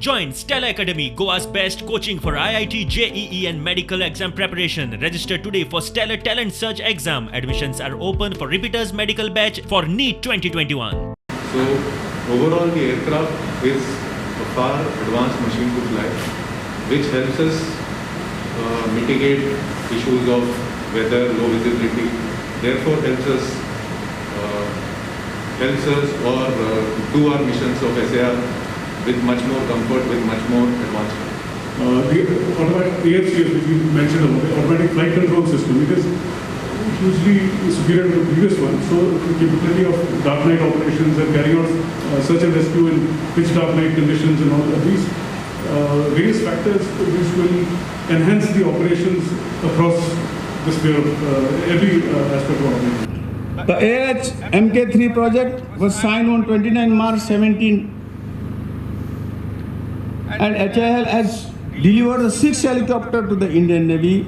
Join Stella Academy, Goa's best coaching for IIT, JEE and medical exam preparation. Register today for Stellar Talent Search exam. Admissions are open for repeaters medical batch for NEET 2021. So overall the aircraft is a far advanced machine to fly, which helps us mitigate issues of weather, low visibility, therefore helps us or do our missions of SAR with much more comfort, with much more advancement. The automatic AFCS, which you mentioned about, the automatic flight control system, it is hugely superior to the previous one. So the capability of dark night operations and carrying out search and rescue in pitch dark night conditions and all of these various factors which will enhance the operations across the sphere of every aspect of operation. The ALH Mk III project was signed on 29 March 17 and HAL has delivered 6 helicopters to the Indian Navy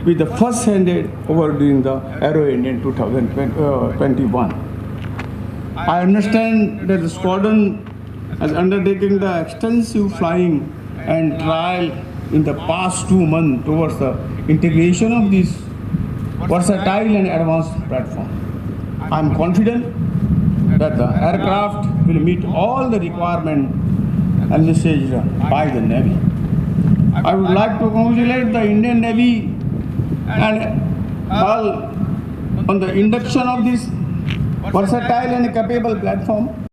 with the first handed over during the Aero Indian 2021. I understand that the squadron has undertaken the extensive flying and trial in the past 2 months towards the integration of this versatile and advanced platform. I am confident that the aircraft will meet all the requirements envisaged by the Navy. I would like to congratulate the Indian Navy and all on the induction of this versatile and capable platform.